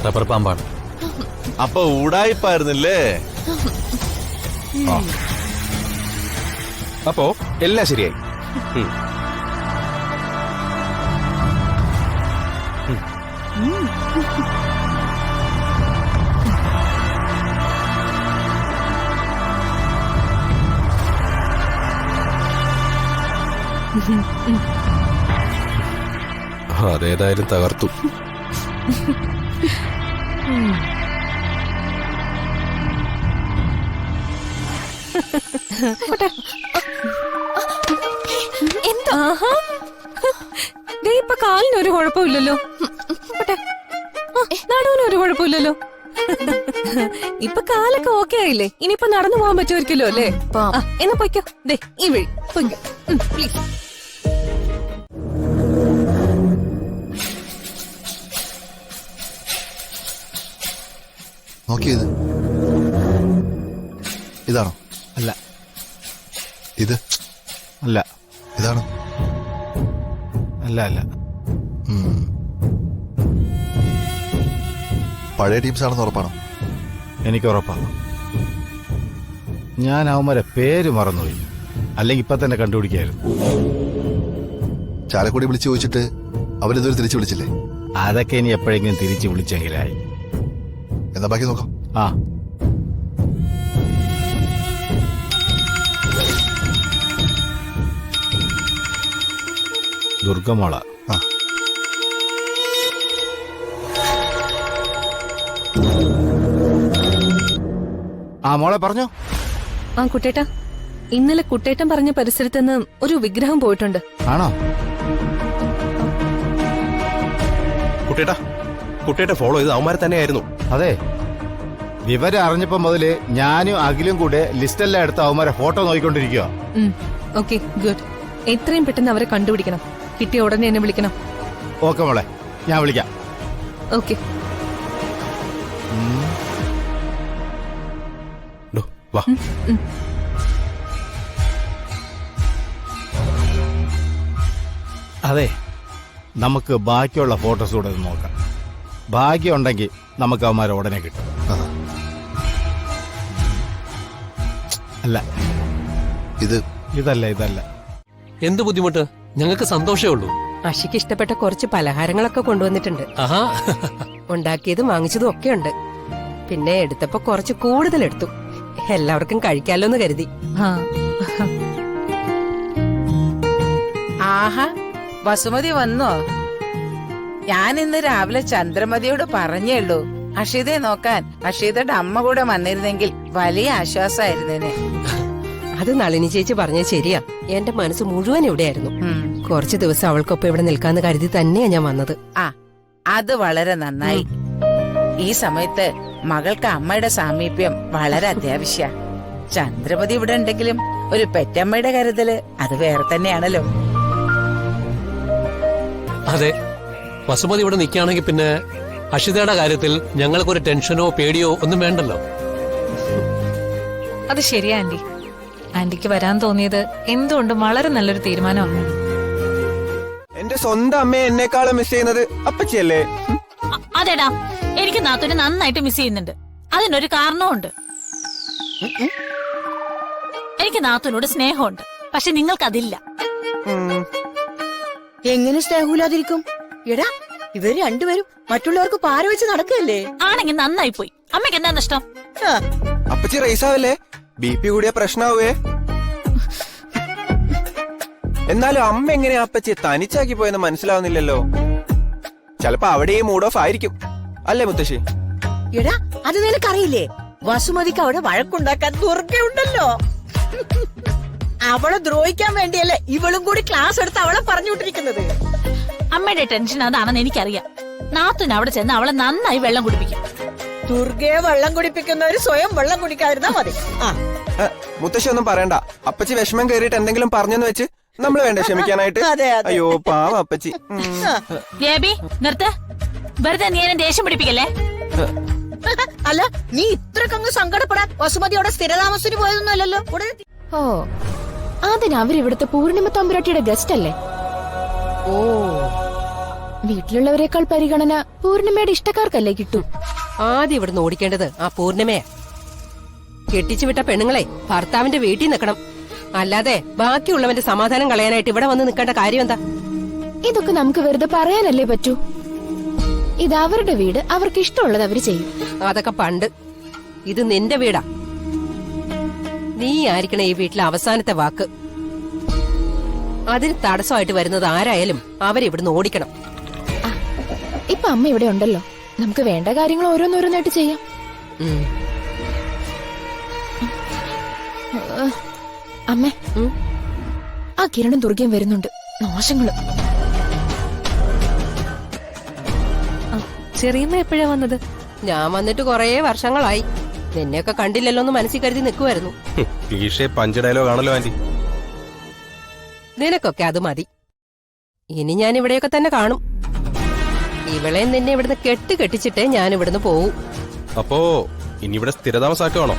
Rubber പാമ്പാണ്. അപ്പൊ ഊടായിപ്പായിരുന്നില്ലേ? അപ്പോ എല്ലാം ശരിയായി. അതേതായാലും തകർത്തു. എന്താ ഇപ്പൊ കാലിനൊരു കുഴപ്പമില്ലല്ലോ, നടുവിനൊരു കുഴപ്പമില്ലല്ലോ. ഇപ്പൊ കാലൊക്കെ ഓക്കെ ആയില്ലേ? ഇനിയിപ്പൊ നടന്നു പോകാൻ പറ്റുമായിരിക്കല്ലോ അല്ലേ? എന്നാ പൊയ്ക്കോ, ദേ ഈ വഴി പൊയ്ക്കോ പ്ലീസ്. നോക്കിയത് ഇതാണോ? അല്ല. ഇത് അല്ല. ഇതാണോ? അല്ല അല്ല. പഴയ ടീംസ് ആണെന്ന് ഉറപ്പാണോ? എനിക്ക് ഉറപ്പാണ്. ഞാൻ അവന്മാരെ പേര് മറന്നുപോയി, അല്ലെങ്കിൽ ഇപ്പൊ തന്നെ കണ്ടുപിടിക്കായിരുന്നു. ചാലക്കുടി വിളിച്ചു ചോദിച്ചിട്ട് അവരിതുവരെ തിരിച്ചു വിളിച്ചില്ലേ? അതൊക്കെ ഇനി എപ്പോഴെങ്കിലും തിരിച്ചു വിളിച്ചെങ്കിലായി. എന്നാ ബാക്കി നോക്കാം. ആ ദുർഗമോള. ആ മോളെ പറഞ്ഞോ. ആ കുട്ടേട്ടാ, ഇന്നലെ കുട്ടേട്ടൻ പറഞ്ഞ പരിസരത്ത് നിന്ന് ഒരു വിഗ്രഹം പോയിട്ടുണ്ട്. ആണോ? കുട്ടിയുടെ ഫോളോ ചെയ്ത് അവന്മാരെ തന്നെയായിരുന്നു. അതെ, വിവരം അറിഞ്ഞപ്പോ മുതല് ഞാനും അഖിലും കൂടെ ലിസ്റ്റെല്ലാം എടുത്ത് അവന്മാരെ ഫോട്ടോ നോക്കിക്കൊണ്ടിരിക്കുക. Okay, good. എത്രയും പെട്ടെന്ന് അവരെ കണ്ടുപിടിക്കണം. കിട്ടിയ ഉടനെ എന്നെ വിളിക്കണം. ഓക്കെ മോളെ, ഞാൻ വിളിക്കാം. ഓക്കെ. വാ. അതെ, നമുക്ക് ബാക്കിയുള്ള ഫോട്ടോസ് കൂടെ ഒന്ന് നോക്കാം. ഭാഗ്യം ഉണ്ടെങ്കിൽ നമുക്ക് അവന്മാരെ ഉടനെ കിട്ടും. അല്ല, ഇതല്ല. എന്ത് ബുദ്ധിമുട്ട്? ഞങ്ങൾക്ക് സന്തോഷമേ ഉള്ളൂ. അഷിക്ക് ഇഷ്ടപ്പെട്ട കുറച്ച് പലഹാരങ്ങളൊക്കെ കൊണ്ടുവന്നിട്ടുണ്ട്. ഉണ്ടാക്കിയതും വാങ്ങിച്ചതും ഒക്കെ ഉണ്ട്. പിന്നെ എടുത്തപ്പോ കുറച്ച് കൂടുതൽ എടുത്തു. എല്ലാവർക്കും കഴിക്കാലോന്ന് കരുതി. ആഹാ, വസുമതി വന്നോ? ഞാൻ ഇന്ന് രാവിലെ ചന്ദ്രമതിയോട് പറഞ്ഞേ ഉള്ളൂ അഷിതയെ നോക്കാൻ. അഷിതയുടെ അമ്മ കൂടെ വന്നിരുന്നെങ്കിൽ വലിയ ആശ്വാസമായിരുന്നേനെ. അത് നളിനി ചേച്ചി പറഞ്ഞത് ശരിയാ. എന്റെ മനസ്സ് മുഴുവൻ ഇവിടെയായിരുന്നു. കുറച്ചു ദിവസം അവൾക്കൊപ്പം ഇവിടെ നിൽക്കാന്ന് കരുതി തന്നെയാ ഞാൻ വന്നത്. ആ, അത് വളരെ നന്നായി. ഈ സമയത്ത് മകൾക്ക് അമ്മയുടെ സാമീപ്യം വളരെ അത്യാവശ്യ. ചന്ദ്രമതി ഇവിടെ ഉണ്ടെങ്കിലും ഒരു പെറ്റമ്മയുടെ കരുതല് അത് വേറെ തന്നെയാണല്ലോ. അതെ, വസുമതി ഇവിടെ നിൽക്കുകയാണെങ്കിൽ പിന്നെ അഷിതയുടെ കാര്യത്തിൽ ഞങ്ങൾക്കൊരു ടെൻഷനോ പേടിയോ ഒന്നും വേണ്ടല്ലോ. അത് ശരിയാ ആന്റി. ആന്റിക്ക് വരാൻ തോന്നിയത് എന്തുകൊണ്ടും വളരെ നല്ലൊരു തീരുമാനമാണ്. എന്റെ സ്വന്തം അമ്മയെ എന്നെക്കാളും മിസ് ചെയ്യുന്നത് അപ്പച്ചിയല്ലേ? അതെടാ, എനിക്ക് നാത്തൂനെ നന്നായിട്ട് മിസ് ചെയ്യുന്നുണ്ട്. അതിനൊരു കാരണമുണ്ട്. എനിക്ക് നാത്തൂനോട് സ്നേഹമുണ്ട്, പക്ഷെ നിങ്ങൾക്കതില്ല. എങ്ങനെ സ്നേഹമില്ലാതിരിക്കും? എടാ, ഇവര് രണ്ടുപേരും മറ്റുള്ളവർക്ക് പാര വെച്ച് നടക്കല്ലേ? ആണെങ്കിൽ നന്നായി പോയി. അമ്മയ്ക്ക് എന്താ നഷ്ടം? അപ്പച്ചി റൈസാവല്ലേ? BP കൂടിയ പ്രശ്നാവേ. എന്നാലും അമ്മ എങ്ങനെയാ അപ്പച്ചി തനിച്ചാക്കി പോയെന്ന് മനസ്സിലാവുന്നില്ലല്ലോ. ചിലപ്പോ അവിടെ ഈ മൂഡ് ഓഫ് ആയിരിക്കും അല്ലേ മുത്തശ്ശി? എടാ, അത് നിനക്കറിയില്ലേ? വസുമതിക്ക് അവിടെ വഴക്കുണ്ടാക്കാൻ ദുർഗയുണ്ടല്ലോ. അവളെ ദ്രോഹിക്കാൻ വേണ്ടിയല്ലേ ഇവളും കൂടി ക്ലാസ് എടുത്ത് അവളെ പറഞ്ഞുകൊണ്ടിരിക്കുന്നത്. അമ്മയുടെ ടെൻഷൻ അതാണെന്ന് എനിക്കറിയാം. നാത്തൂന് അവിടെ ചെന്ന് അവളെ നന്നായി വെള്ളം കുടിപ്പിക്കും. ദുർഗയെ വെള്ളം കുടിപ്പിക്കുന്നവര് സ്വയം വെള്ളം കുടിക്കാതിരുന്നാ മതി. മുത്തശ്ശി ഒന്നും പറയണ്ട. അപ്പച്ചി വിഷമം കയറിയിട്ട് എന്തെങ്കിലും പറഞ്ഞെന്ന് വെച്ച് നമ്മള് വേണ്ട ക്ഷമിക്കാനായിട്ട്. അയ്യോ പാവം അപ്പച്ചി. ബേബി നിർത്ത്, വെറുതെ നീ എന്നെ ദേഷ്യം പിടിപ്പിക്കല്ലേ. അല്ല, നീ ഇത്രക്കങ്ങ് സങ്കടപ്പെടാൻ വസുമതിയോടെ സ്ഥിരതാമസത്തിന് പോയതൊന്നുമല്ലല്ലോ. ഓ, അതിന് അവരിവിടുത്തെ പൂർണിമ തമ്പുരാട്ടിയുടെ ഗസ്റ്റ് അല്ലേ? ഓ, വീട്ടിലുള്ളവരെക്കാൾ പരിഗണന പൂർണിമയുടെ ഇഷ്ടക്കാർക്കല്ലേ കിട്ടൂ. ആദ്യം ഇവിടുന്ന് ഓടിക്കേണ്ടത് ആ പൂർണിമയാ. കെട്ടിച്ചു വിട്ട പെണ്ണുങ്ങളെ ഭർത്താവിന്റെ വീട്ടിൽ നിൽക്കണം. അല്ലാതെ ബാക്കിയുള്ളവന്റെ സമാധാനം കളയാനായിട്ട് ഇവിടെ വന്ന് നിൽക്കേണ്ട കാര്യം എന്താ? ഇതൊക്കെ നമുക്ക് വെറുതെ പറയാനല്ലേ പറ്റൂ. ഇത് അവരുടെ വീട്, അവർക്ക് ഇഷ്ടമുള്ളത് അവര് ചെയ്യും. അതൊക്കെ പണ്ട്. ഇത് നിന്റെ വീടാ. നീ ആയിരിക്കണം ഈ വീട്ടിലെ അവസാനത്തെ വാക്ക്. അതിന് തടസ്സമായിട്ട് വരുന്നത് ആരായാലും അവരിവിടുന്ന് ഓടിക്കണം. ഇപ്പൊ അമ്മ ഇവിടെ ഉണ്ടല്ലോ, നമുക്ക് വേണ്ട കാര്യങ്ങൾ ഓരോന്നോരോന്നായിട്ട് ചെയ്യാം. അമ്മേ, ആ കിരണും ദുർഗയും വരുന്നുണ്ട്. നാശങ്ങള്. ചെറിയമ്മ എപ്പോഴാ വന്നത്? ഞാൻ വന്നിട്ട് കുറേ വർഷങ്ങളായി. നിന്നെയൊക്കെ കണ്ടില്ലല്ലോ എന്ന് മനസ്സിൽ കരുതി നിൽക്കുമായിരുന്നു. ക്ലീഷേ പഞ്ച് ഡയലോഗ് ആണല്ലോ ആന്റി. നിനക്കൊക്കെ അത് മതി. ഇനി ഞാൻ ഇവിടെയൊക്കെ തന്നെ കാണും. ഇവളെ നിന്നെ ഇവിടുന്ന് കെട്ടിച്ചിട്ടേ ഞാൻ ഇവിടുന്ന് പോവും. അപ്പോ ഇനി ഇവിടെ സ്ഥിരതാമസാക്കുവാണോ?